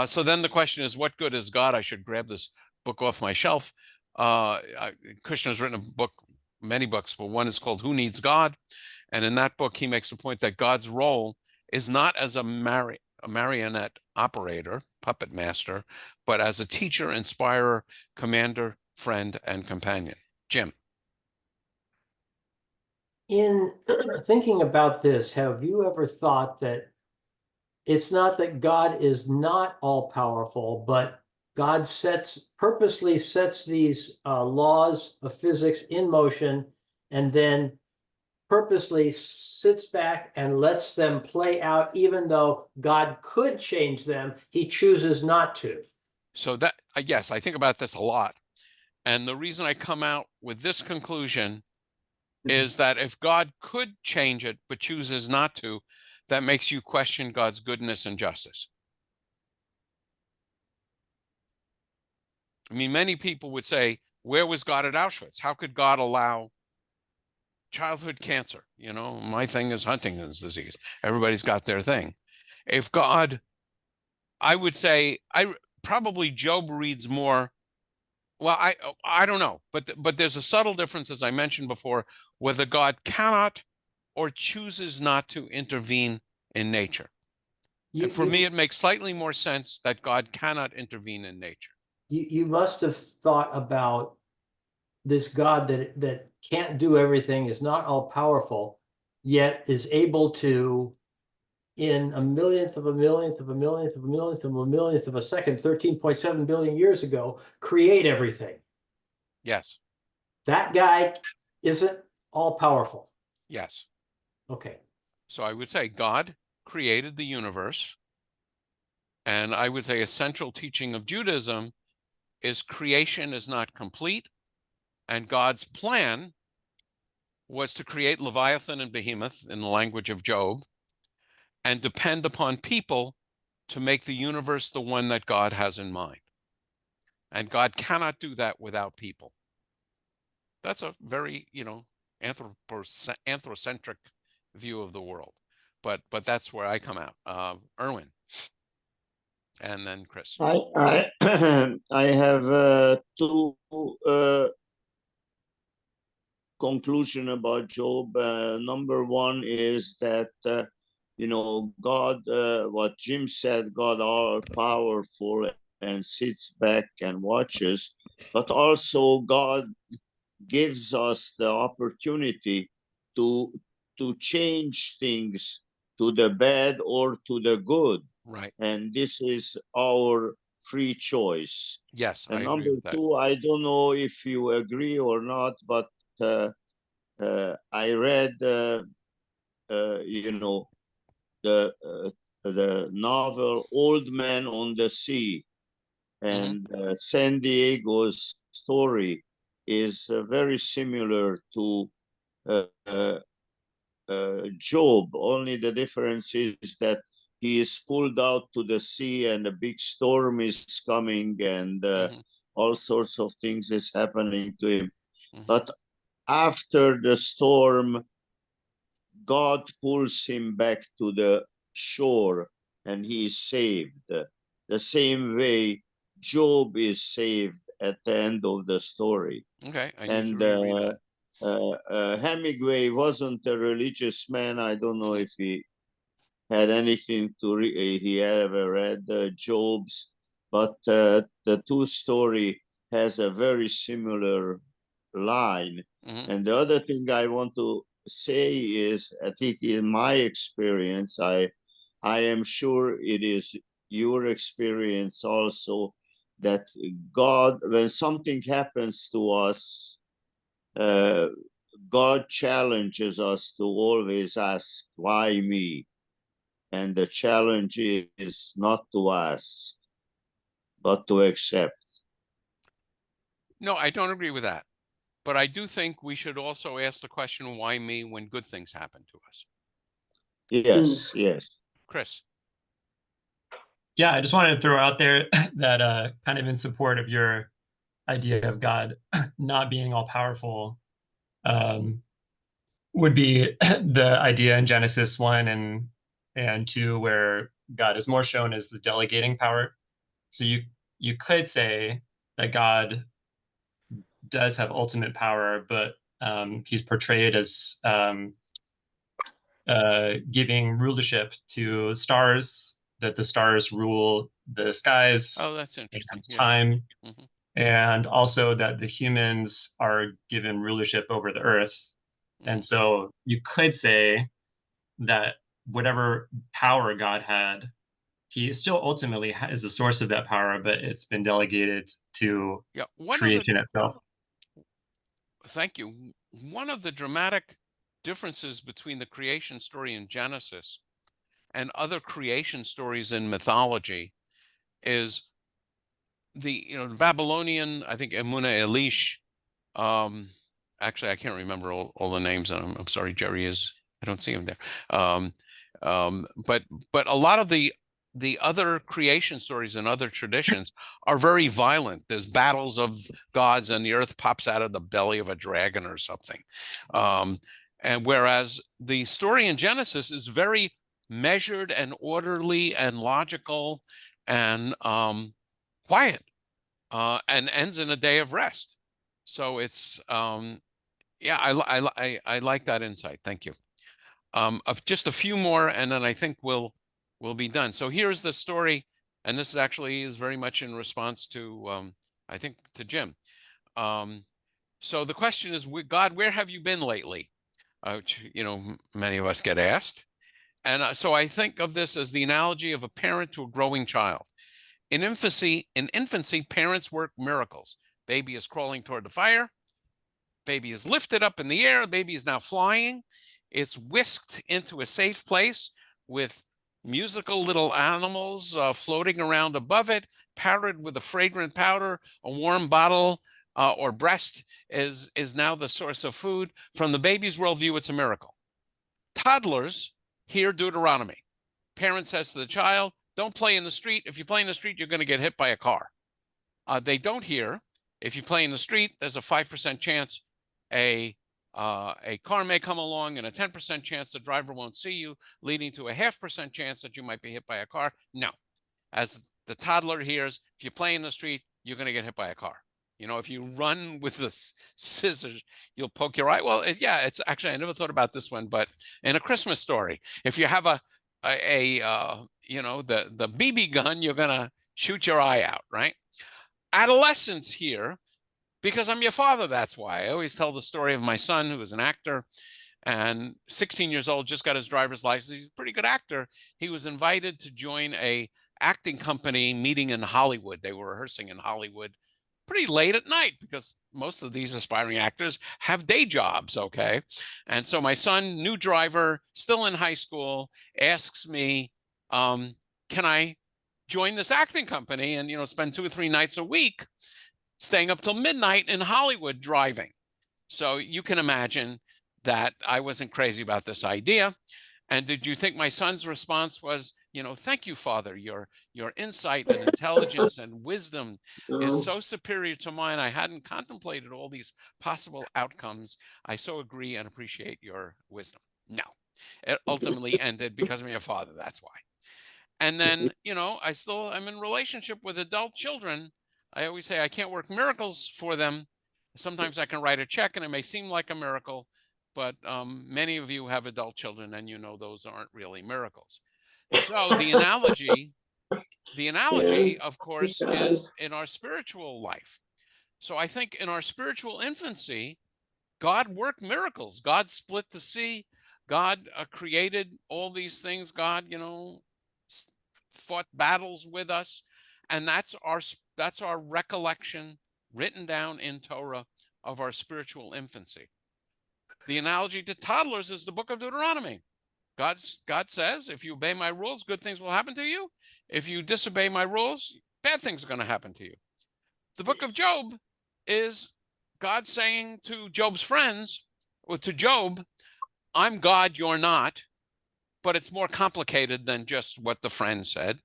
So then the question is, what good is God? I should grab this book off my shelf. Kushner's written a book, many books, but one is called Who Needs God? And in that book, he makes the point that God's role is not as a marionette operator, puppet master, but as a teacher, inspirer, commander, friend, and companion. Jim. In thinking about this, have you ever thought that it's not that God is not all powerful, but God purposely sets these laws of physics in motion and then purposely sits back and lets them play out, even though God could change them, he chooses not to? So that, yes, I think about this a lot. And the reason I come out with this conclusion is that if God could change it, but chooses not to, that makes you question God's goodness and justice. I mean, many people would say, where was God at Auschwitz? How could God allow childhood cancer? My thing is Huntington's disease. Everybody's got their thing. If God, I would say, probably Job reads more. Well, I don't know, but there's a subtle difference, as I mentioned before, whether God cannot or chooses not to intervene in nature. And for me, it makes slightly more sense that God cannot intervene in nature. You must have thought about this God that can't do everything, is not all powerful, yet is able to, in a millionth of a millionth of a millionth of a millionth of a millionth of a second, 13.7 billion years ago, create everything. Yes. That guy isn't all powerful. Yes. Okay. So I would say God created the universe. And I would say a central teaching of Judaism is creation is not complete. And God's plan was to create Leviathan and Behemoth in the language of Job and depend upon people to make the universe the one that God has in mind. And God cannot do that without people. That's a very, anthrocentric view of the world. But that's where I come out. Erwin, and then Chris. I I have two conclusion about Job. Number one is that God, what Jim said, God all powerful and sits back and watches, but also God gives us the opportunity to change things to the bad or to the good. Right. And this is our free choice. Yes, I And agree number with that. two, I don't know if you agree or not, but I read, the novel Old Man on the Sea, and San Diego's story is very similar to uh, uh, Job. Only the difference is that he is pulled out to the sea and a big storm is coming and all sorts of things is happening to him. But after the storm, God pulls him back to the shore and he is saved. The same way Job is saved at the end of the story. Okay, I need And to reread that. Hemingway wasn't a religious man. I don't know if he had anything to he ever read Job's, but the two story has a very similar line. And the other thing I want to say is, I think in my experience, I am sure it is your experience also, that God, when something happens to us, God challenges us to always ask, why me? And the challenge is not to ask, but to accept. No, I don't agree with that. But I do think we should also ask the question, why me, when good things happen to us? Yes, yes. Chris. Yeah, I just wanted to throw out there that kind of in support of your idea of God not being all powerful would be the idea in Genesis 1 and 2 where God is more shown as the delegating power. So you could say that God does have ultimate power, but he's portrayed as giving rulership to stars, that the stars rule the skies. Oh, that's interesting. Time, and also that the humans are given rulership over the earth. And so you could say that whatever power God had, he still ultimately is the source of that power, but it's been delegated to creation itself. Thank you. One of the dramatic differences between the creation story in Genesis and other creation stories in mythology is the Babylonian, I think Emunah Elish. Actually, I can't remember all the names, and I'm sorry, Jerry is. I don't see him there. But a lot of the other creation stories and other traditions are very violent. There's battles of gods, and the earth pops out of the belly of a dragon or something. And whereas the story in Genesis is very measured and orderly and logical and quiet, and ends in a day of rest. So it's yeah, I like that insight. Thank you. Of just a few more, and then I think we'll be done. So here's the story, and this actually is very much in response to I think to Jim. So the question is, God, where have you been lately? Which, many of us get asked. And so I think of this as the analogy of a parent to a growing child. In infancy, parents work miracles. Baby is crawling toward the fire. Baby is lifted up in the air. Baby is now flying. It's whisked into a safe place with musical little animals floating around above it, powdered with a fragrant powder. A warm bottle or breast is now the source of food. From the baby's worldview, it's a miracle. Toddlers hear Deuteronomy. Parent says to the child, don't play in the street. If you play in the street, you're going to get hit by a car. They don't hear, if you play in the street, there's a 5% chance a car may come along, and a 10% chance the driver won't see you, leading to a 0.5% chance that you might be hit by a car. No. As the toddler hears, if you play in the street, you're going to get hit by a car. You know, if you run with the scissors, you'll poke your eye. Well, yeah, it's actually, I never thought about this one, but in A Christmas Story, if you have you know, the BB gun, you're going to shoot your eye out, right? Adolescents here, because I'm your father, that's why. I always tell the story of my son, who is an actor, and 16 years old, just got his driver's license. He's a pretty good actor. He was invited to join a acting company meeting in Hollywood. They were rehearsing in Hollywood pretty late at night, because most of these aspiring actors have day jobs, okay? And so my son, new driver, still in high school, asks me, can I join this acting company and, you know, spend 2 or 3 nights a week staying up till midnight in Hollywood driving? So you can imagine that I wasn't crazy about this idea. And did you think my son's response was, you know, thank you, Father, your insight and intelligence and wisdom is so superior to mine. I hadn't contemplated all these possible outcomes. I so agree and appreciate your wisdom. No, it ultimately ended because I'm your father. That's why. And then, you know, I'm in relationship with adult children. I always say I can't work miracles for them. Sometimes I can write a check and it may seem like a miracle, but many of you have adult children and you know those aren't really miracles. So the analogy, of course, is in our spiritual life. So I think in our spiritual infancy, God worked miracles. God split the sea. God created all these things. God, you know, fought battles with us. And that's our recollection written down in Torah of our spiritual infancy. The analogy to toddlers is the book of Deuteronomy. God says, if you obey my rules, good things will happen to you. If you disobey my rules, bad things are going to happen to you. The book of Job is God saying to Job's friends, or to Job, I'm God, you're not. But it's more complicated than just what the friend said.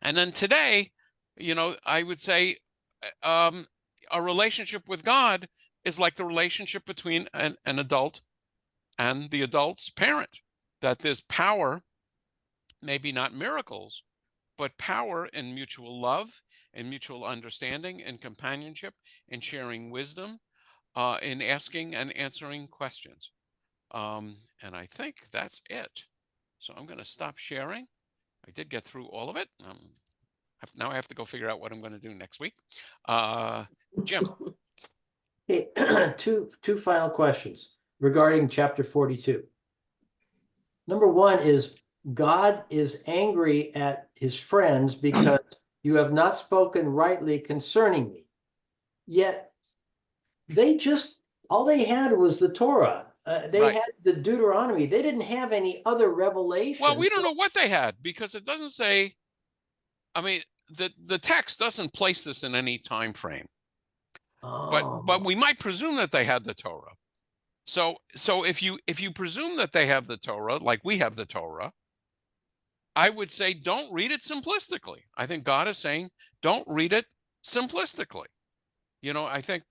And then today, you know, I would say a relationship with God is like the relationship between an adult and the adult's parent, that there's power, maybe not miracles, but power in mutual love, in mutual understanding, in companionship, in sharing wisdom, in asking and answering questions. And I think that's it. So I'm going to stop sharing. I did get through all of it. Now I have to go figure out what I'm going to do next week. Jim. Hey, two final questions regarding chapter 42. Number one is, God is angry at his friends because you have not spoken rightly concerning me. Yet all they had was the Torah. They had the Deuteronomy. They didn't have any other revelations. Well, we don't know what they had, because it doesn't say, I mean, the text doesn't place this in any time frame. But we might presume that they had the Torah. So if you presume that they have the Torah, like we have the Torah, I would say don't read it simplistically. I think God is saying don't read it simplistically. You know, I think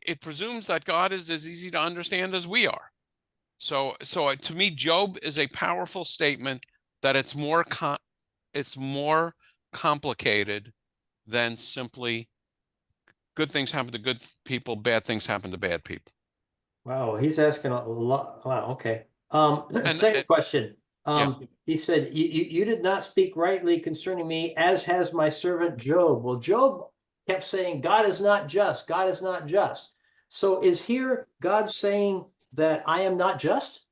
it presumes that God is as easy to understand as we are. So to me, Job is a powerful statement that it's more complicated than simply good things happen to good people, bad things happen to bad people. Wow, he's asking a lot. Wow, okay. Second question. He said, you did not speak rightly concerning me, as has my servant Job. Well, Job kept saying, God is not just. God is not just. So is here God saying that I am not just?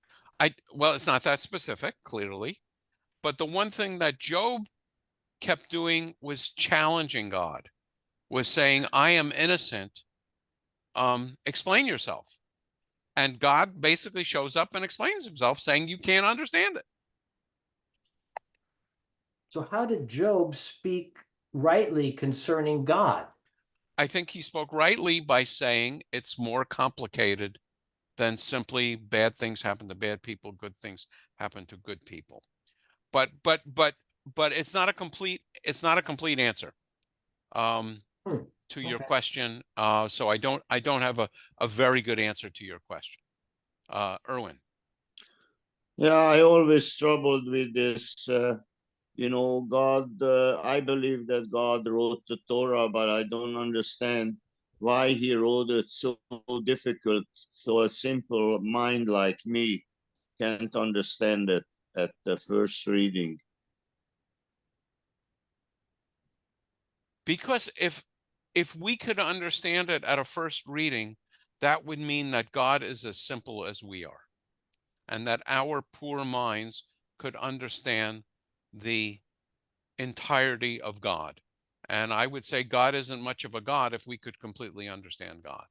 Well, it's not that specific, clearly. But the one thing that Job kept doing was challenging God, was saying, I am innocent explain yourself. And God basically shows up and explains himself, saying you can't understand it. So how did Job speak rightly concerning God? I think he spoke rightly by saying it's more complicated than simply bad things happen to bad people, good things happen to good people. But it's not a complete answer to your Okay. question. So I don't have a very good answer to your question. Erwin. Yeah, I always struggled with this. God, I believe that God wrote the Torah, but I don't understand why he wrote it so difficult. So a simple mind like me can't understand it at the first reading. Because if we could understand it at a first reading, that would mean that God is as simple as we are, and that our poor minds could understand the entirety of God. And I would say God isn't much of a God if we could completely understand God.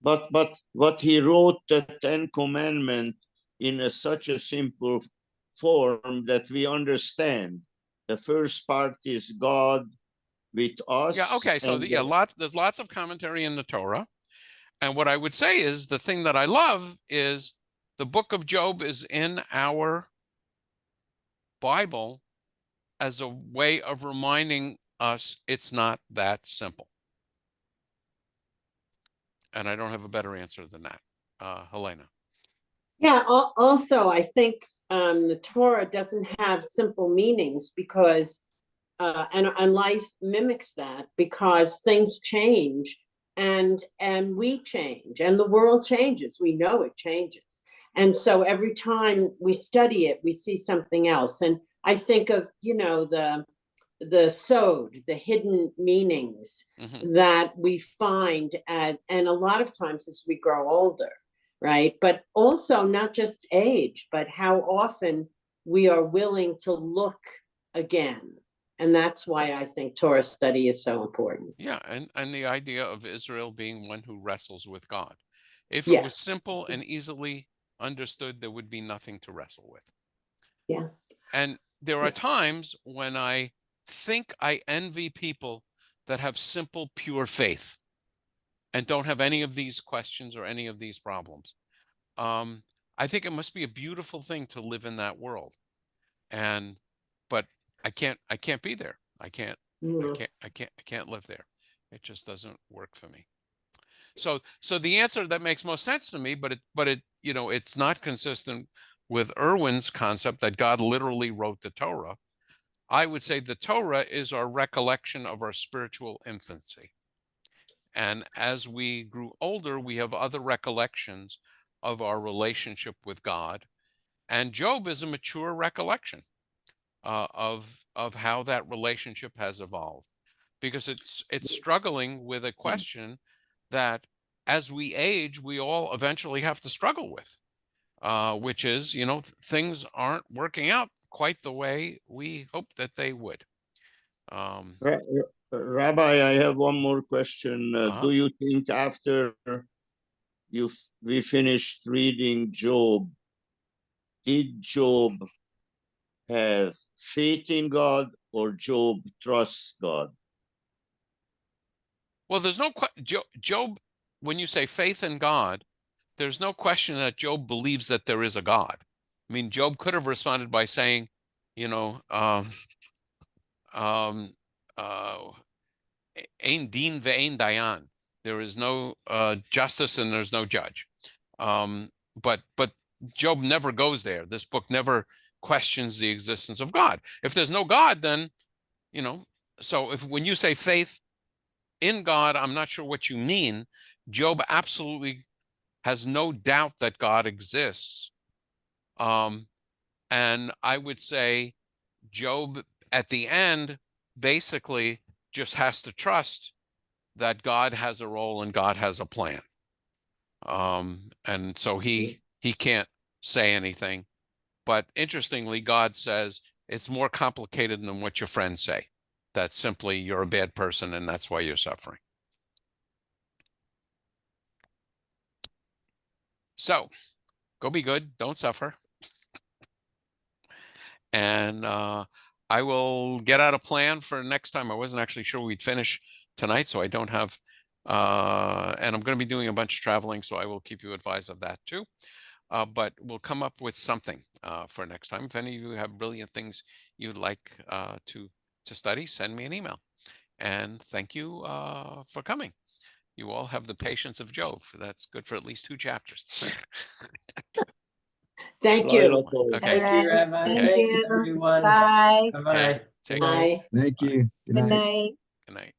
But what he wrote the Ten Commandments in such a simple form that we understand. The first part is God with us. Yeah, okay. So there's lots of commentary in the Torah. And what I would say is the thing that I love is the book of Job is in our Bible as a way of reminding us it's not that simple. And I don't have a better answer than that. Helena. Yeah, also, I think the Torah doesn't have simple meanings because, and life mimics that because things change and we change and the world changes. We know it changes. And so every time we study it, we see something else. And I think of, the sod, the hidden meanings that we find and a lot of times as we grow older. Right. But also not just age, but how often we are willing to look again. And that's why I think Torah study is so important. Yeah. And the idea of Israel being one who wrestles with God. If it was simple and easily understood, there would be nothing to wrestle with. Yeah. And there are times when I think I envy people that have simple, pure faith and don't have any of these questions or any of these problems. I think it must be a beautiful thing to live in that world. But I can't be there. I can't live there. It just doesn't work for me. So the answer that makes most sense to me, but it it's not consistent with Erwin's concept that God literally wrote the Torah. I would say the Torah is our recollection of our spiritual infancy. And as we grew older, we have other recollections of our relationship with God. And Job is a mature recollection of how that relationship has evolved. Because it's struggling with a question that as we age, we all eventually have to struggle with, which is, things aren't working out quite the way we hoped that they would. Rabbi, I have one more question. Do you think after we finished reading Job, did Job have faith in God or Job trusts God? Well, there's no Job, when you say faith in God, there's no question that Job believes that there is a God. I mean, Job could have responded by saying, Ein din ve'ein dayan. There is no justice and there's no judge. But Job never goes there. This book never questions the existence of God. If there's no God, then, so when you say faith in God, I'm not sure what you mean. Job absolutely has no doubt that God exists. And I would say Job at the end basically just has to trust that God has a role and God has a plan. And so he can't say anything. But interestingly, God says it's more complicated than what your friends say. That simply you're a bad person and that's why you're suffering. So go be good, don't suffer. And I will get out a plan for next time. I wasn't actually sure we'd finish tonight, so I don't have, and I'm going to be doing a bunch of traveling, so I will keep you advised of that too. But we'll come up with something for next time. If any of you have brilliant things you'd like to study, send me an email. And thank you for coming. You all have the patience of Job. That's good for at least 2 chapters. Thank you. Okay. Thank you, Rabbi. Thank Thanks, you. everyone. Bye. Bye-bye. Take Good care. night. Bye. Thank you. Good Good night. night. Good night.